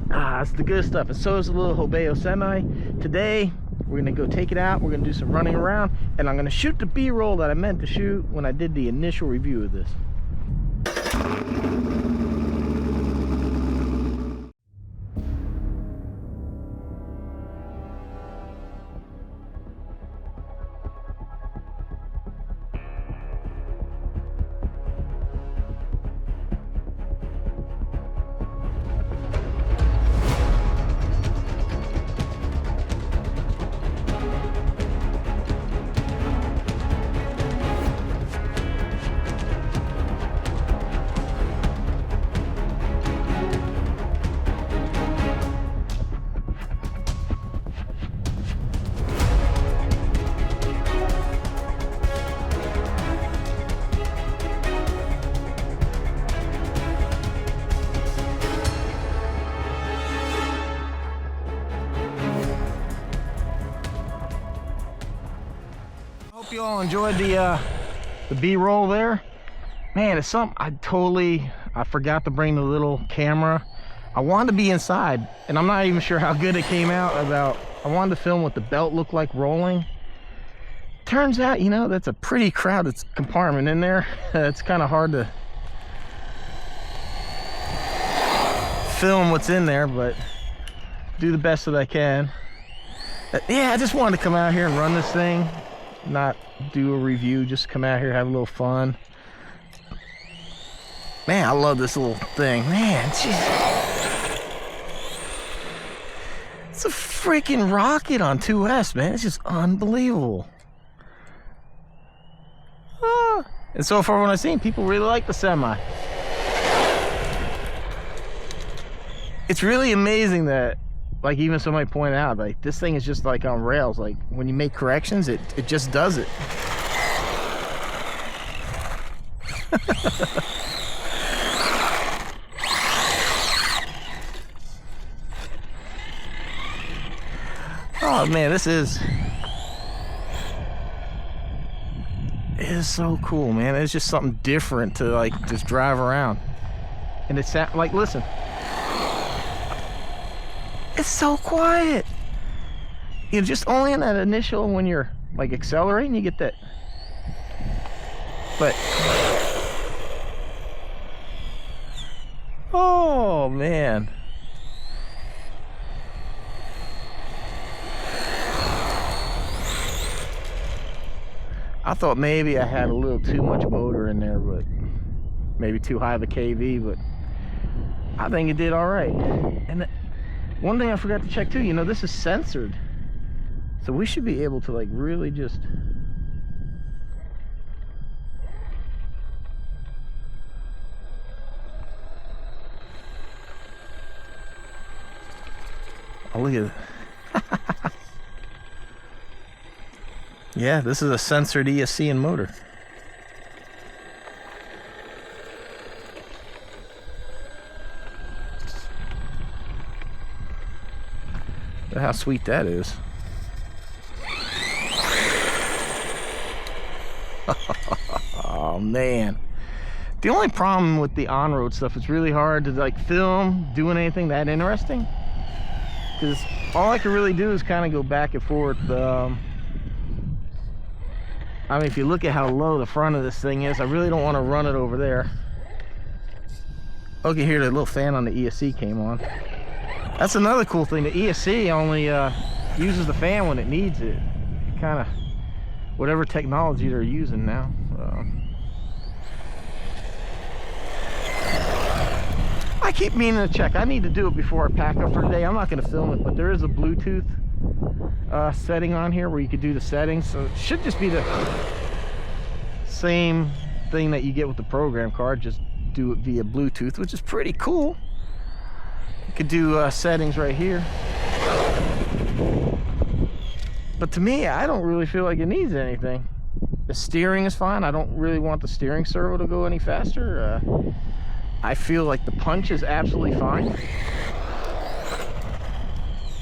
It's the good stuff. And so is the little Hobao Semi. Today, we're gonna go take it out. We're gonna do some running around, and I'm gonna shoot the B-roll that I meant to shoot when I did the initial review of this. Hope you all enjoyed the B-roll there. Man, it's something I forgot to bring the little camera. I wanted to be inside, and I'm not even sure how good it came out. I wanted to film what the belt looked like rolling. Turns out, you know, that's a pretty crowded compartment in there. It's kind of hard to film what's in there, but do the best that I can. Yeah, I just wanted to come out here and run this thing. Not do a review, just come out here, have a little fun. Man, I love this little thing. Man, jeez. It's a freaking rocket on 2S, man. It's just unbelievable. And so far when I've seen, people really like the Semi. It's really amazing that, like, even somebody pointed out, like, this thing is just like on rails. Like, when you make corrections, it just does it. Oh man, this is so cool, man. It's just something different to, like, just drive around. And it's like, listen, it's so quiet. You know, just only in that initial, when you're like accelerating, you get that. But oh man, I thought maybe I had a little too much motor in there, but maybe too high of a KV, but I think it did all right. And one thing I forgot to check too, you know, this is censored. So we should be able to, like, really just... Oh, look at it. Yeah, this is a censored ESC and motor. Look how sweet that is. Oh man, the only problem with the on-road stuff, it's really hard to, like, film doing anything that interesting, because all I can really do is kind of go back and forth. I mean, if you look at how low the front of this thing is, I really don't want to run it over there. Okay, here the little fan on the ESC came on. That's another cool thing. The ESC only uses the fan when it needs it. Kind of whatever technology they're using now. I keep meaning to check. I need to do it before I pack up for today. I'm not going to film it, but there is a Bluetooth setting on here where you could do the settings. So it should just be the same thing that you get with the program card. Just do it via Bluetooth, which is pretty cool. You could do settings right here. But to me, I don't really feel like it needs anything. The steering is fine. I don't really want the steering servo to go any faster. I feel like the punch is absolutely fine.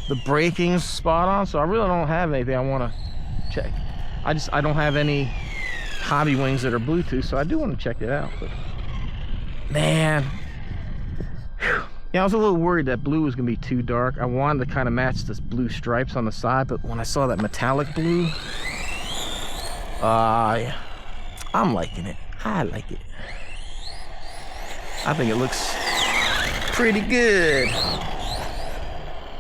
The braking's spot on, so I really don't have anything I want to check. I don't have any hobby wings that are Bluetooth, so I do want to check it out. But man, Yeah, I was a little worried that blue was gonna be too dark. I wanted to kind of match this blue stripes on the side, but when I saw that metallic blue, yeah, I'm liking it. I like it. I think it looks pretty good.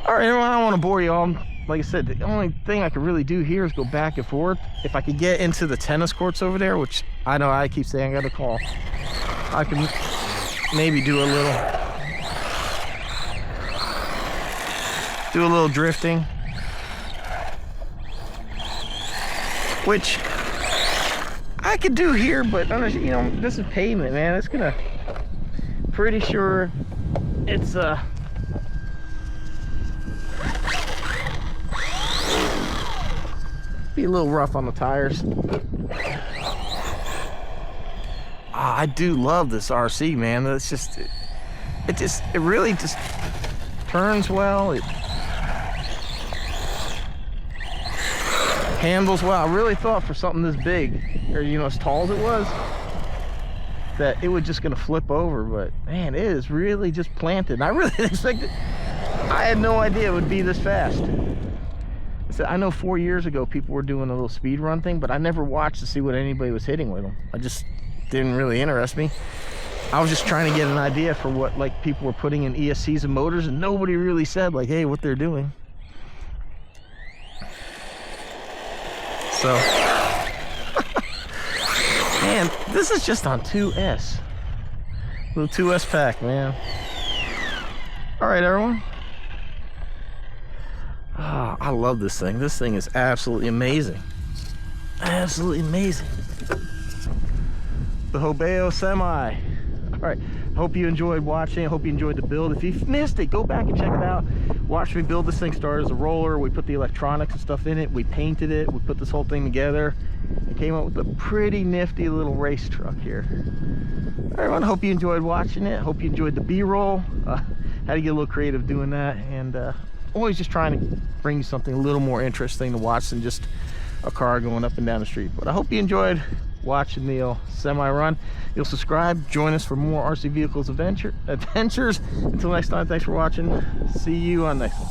All right, everyone, I don't want to bore you all. Like I said, the only thing I could really do here is go back and forth. If I could get into the tennis courts over there, which I know I keep saying I got to call, I can maybe do a little drifting, which I could do here, but you know, this is pavement, man. It's gonna, pretty sure it's be a little rough on the tires. I do love this RC, man. It's just, it really just turns well. It handles well. I really thought for something this big, or you know, as tall as it was, that it was just gonna flip over, but man, it is really just planted. And I really didn't expect it. I had no idea it would be this fast. So I know 4 years ago people were doing a little speed run thing, but I never watched to see what anybody was hitting with them. I just didn't really interest me. I was just trying to get an idea for what like people were putting in ESCs and motors, and nobody really said like, hey, what they're doing. So, man, this is just on 2S. Little 2S pack, man. All right, everyone. Oh, I love this thing. This thing is absolutely amazing. Absolutely amazing. The Hobao Semi. All right, hope you enjoyed watching. I hope you enjoyed the build. If you missed it, go back and check it out. Watch me build this thing. Started as a roller. We put the electronics and stuff in it. We painted it. We put this whole thing together. It came out with a pretty nifty little race truck here. All right, everyone, hope you enjoyed watching it. Hope you enjoyed the B-roll. Had to get a little creative doing that, and always just trying to bring you something a little more interesting to watch than just a car going up and down the street. But I hope you enjoyed watching the semi run. You'll subscribe, join us for more RC vehicles adventures. Until next time, thanks for watching. See you on next one.